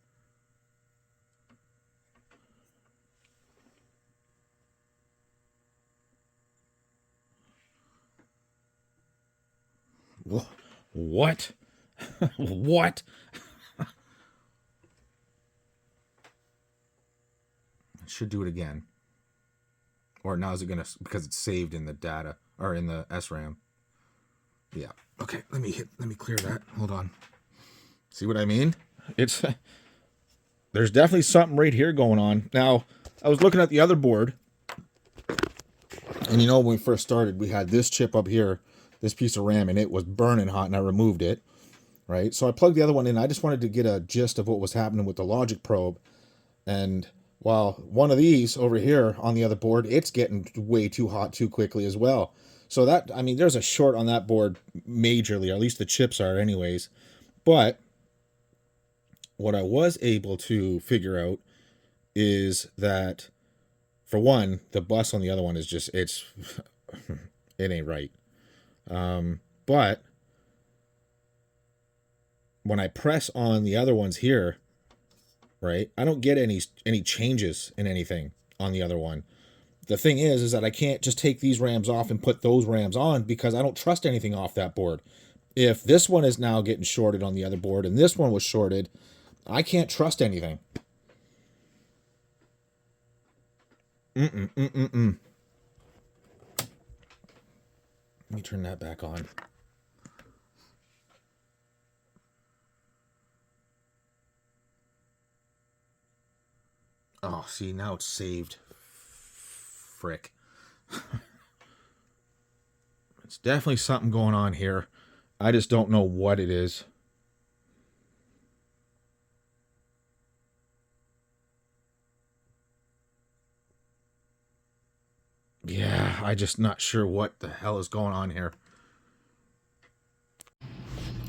What? What? It should do it again. Or now is it gonna, because it's saved in the data or in the SRAM? Yeah. Okay. Let me clear that. Hold on. See what I mean? It's there's definitely something right here going on. Now, I was looking at the other board, and you know, when we first started, we had this chip up here, this piece of RAM, and it was burning hot, and I removed it, right? So I plugged the other one in. I just wanted to get a gist of what was happening with the logic probe. And while one of these over here on the other board, it's getting way too hot too quickly as well. So that, I mean, there's a short on that board majorly, or at least the chips are anyways. But what I was able to figure out is that, for one, the bus on the other one is just, it's, it ain't right. But when I press on the other ones here, right, I don't get any changes in anything on the other one. The thing is that I can't just take these RAMs off and put those RAMs on, because I don't trust anything off that board. If this one is now getting shorted on the other board and this one was shorted, I can't trust anything. Let me turn that back on. Oh, see, now it's saved. Frick. It's definitely something going on here. I just don't know what it is. I'm just not sure what the hell is going on here.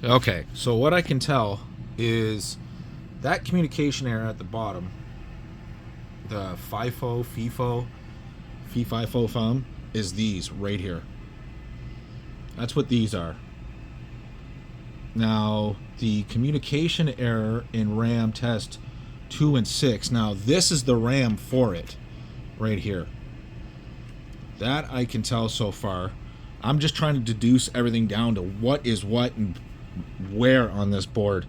Okay, so what I can tell is that communication error at the bottom, the FIFO, FIFO FUM, is these right here. That's what these are. Now, the communication error in RAM test 2 and 6, now this is the RAM for it, right here. That I can tell so far. I'm just trying to deduce everything down to what is what and where on this board.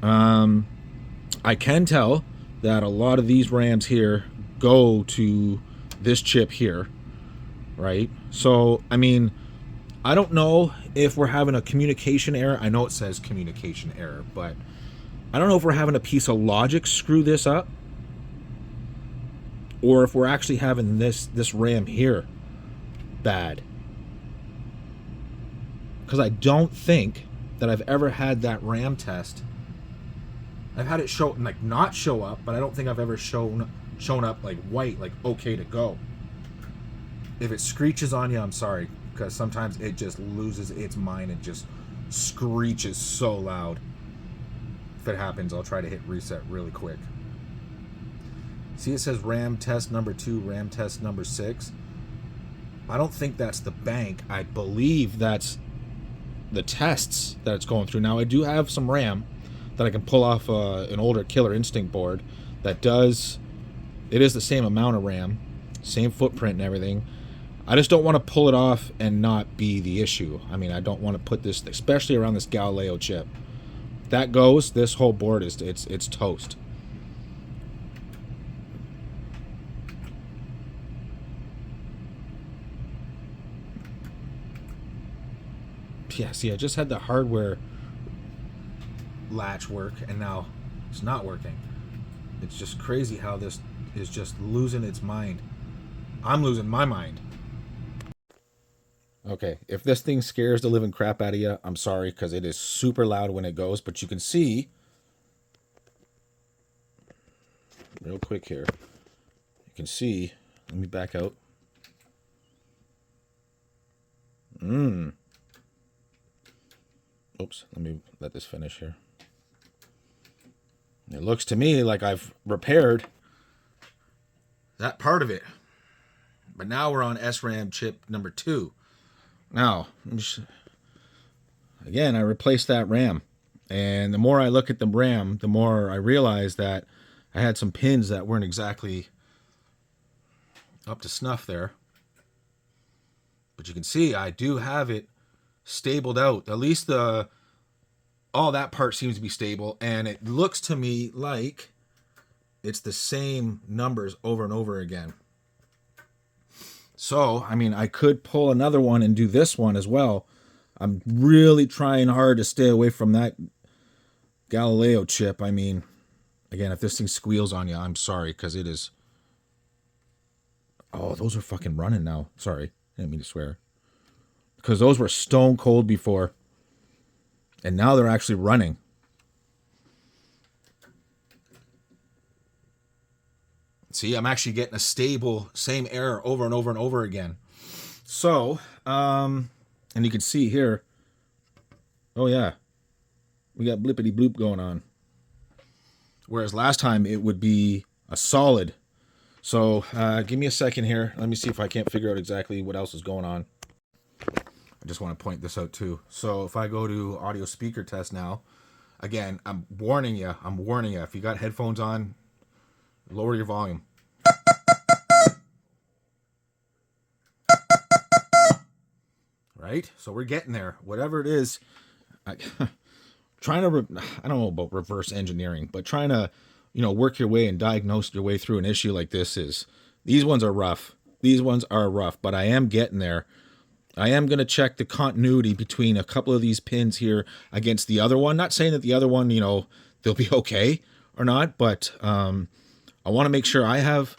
I can tell that a lot of these RAMs here go to this chip here, right? So, I mean, I don't know if we're having a communication error. I know it says communication error, but I don't know if we're having a piece of logic screw this up, or if we're actually having this RAM here bad. Because I don't think that I've ever had that RAM test. I've had it show, like, not show up, but I don't think I've ever shown up like white, like okay to go. If it screeches on you, I'm sorry, because sometimes it just loses its mind and just screeches so loud. If it happens, I'll try to hit reset really quick. See, it says RAM test number 2, RAM test number 6. I don't think that's the bank. I believe that's the tests that it's going through. Now, I do have some RAM that I can pull off an older Killer Instinct board that does, it is the same amount of RAM, same footprint and everything. I just don't want to pull it off and not be the issue. I mean, I don't want to put this, especially around this Galileo chip. If that goes, this whole board is it's toast. Yeah, see, I just had the hardware latch work, and now it's not working. It's just crazy how this is just losing its mind. I'm losing my mind. Okay, if this thing scares the living crap out of you, I'm sorry, because it is super loud when it goes, but you can see, real quick here, you can see, let me back out. Oops, let me let this finish here. It looks to me like I've repaired that part of it. But now we're on SRAM chip number 2. Now, again, I replaced that RAM. And the more I look at the RAM, the more I realize that I had some pins that weren't exactly up to snuff there. But you can see I do have it stabled out. At least all that part seems to be stable, and it looks to me like it's the same numbers over and over again. So, I mean, I could pull another one and do this one as well. I'm really trying hard to stay away from that Galileo chip. I mean, again, if this thing squeals on you, I'm sorry, because it is... Oh, those are fucking running now. Sorry, I didn't mean to swear. Because those were stone cold before. And now they're actually running. See, I'm actually getting a stable, same error over and over and over again. So, and you can see here, oh yeah, we got blippity bloop going on. Whereas last time it would be a solid. So, give me a second here. Let me see if I can't figure out exactly what else is going on. I just want to point this out too. So if I go to audio speaker test now, again, I'm warning you. If you got headphones on, lower your volume. Right? So we're getting there. Whatever it is, trying to, I don't know about reverse engineering, but trying to, work your way and diagnose your way through an issue like this is, these ones are rough. These ones are rough, but I am getting there. I am going to check the continuity between a couple of these pins here against the other one. Not saying that the other one, they'll be okay or not, but I want to make sure I have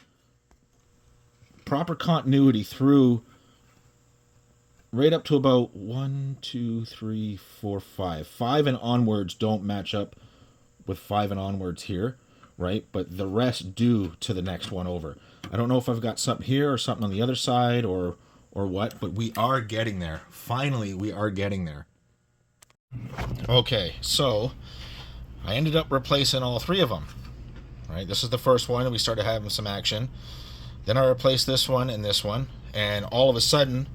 proper continuity through right up to about 1, 2, 3, 4, 5. 5 and onwards don't match up with 5 and onwards here, right? But the rest do to the next one over. I don't know if I've got something here or something on the other side or what, but we are getting there. Finally, we are getting there. Okay, so I ended up replacing all 3 of them. Right, this is the first one, and we started having some action. Then I replaced this one and this one, and all of a sudden,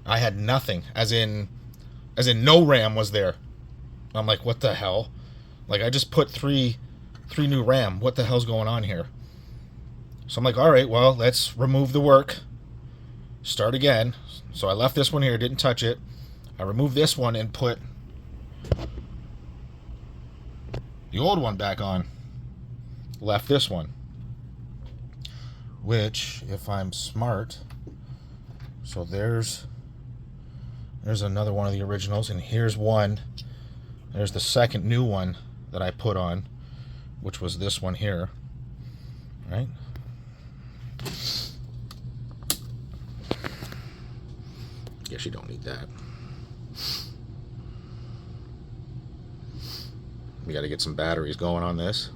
I had nothing. As in no RAM was there. I'm like, what the hell? Like, I just put three new RAM. What the hell's going on here? So I'm like, all right, well, let's remove the work. Start again. So I left this one here, didn't touch it. I removed this one and put the old one back on. Left this one. Which, if I'm smart, so there's another one of the originals, and here's one. There's the second new one that I put on, which was this one here. Right? Guess you don't need that. We got to get some batteries going on this.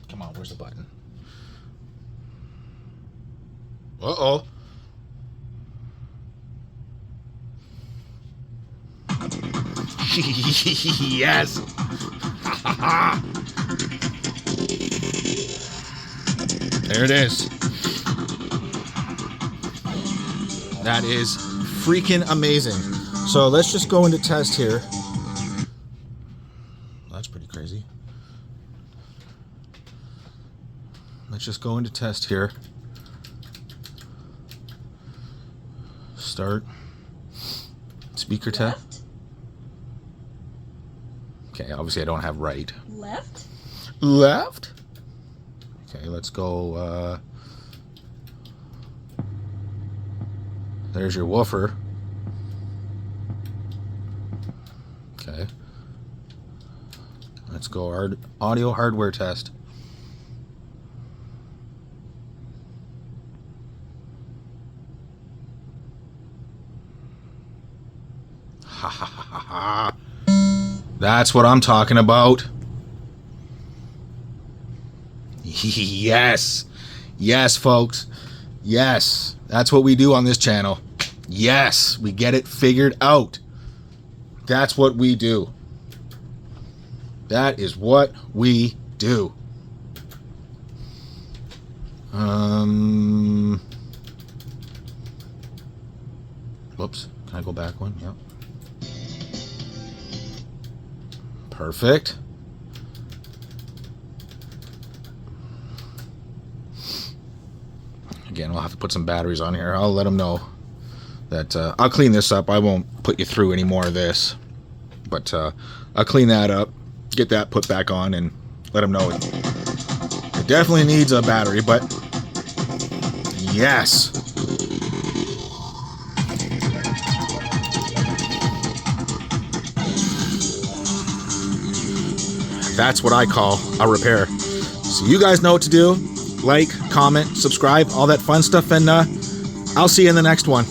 Come on, where's the button? Uh-oh. Yes. There it is. That is freaking amazing. So let's just go into test here. That's pretty crazy. Let's just go into test here. Start. Speaker test. Okay, obviously I don't have right. Left? Left? Okay, let's go, there's your woofer. Okay. Let's go audio hardware test. Ha ha ha ha ha. That's what I'm talking about. Yes. Yes, folks. Yes. That's what we do on this channel. Yes. We get it figured out. That's what we do. That is what we do. Whoops. Can I go back one? Yep. Perfect. Again, we'll have to put some batteries on here. I'll let them know that I'll clean this up. I won't put you through any more of this, but I'll clean that up, get that put back on, and let them know it definitely needs a battery, but yes. That's what I call a repair. So you guys know what to do. Like, comment, subscribe, all that fun stuff, and I'll see you in the next one.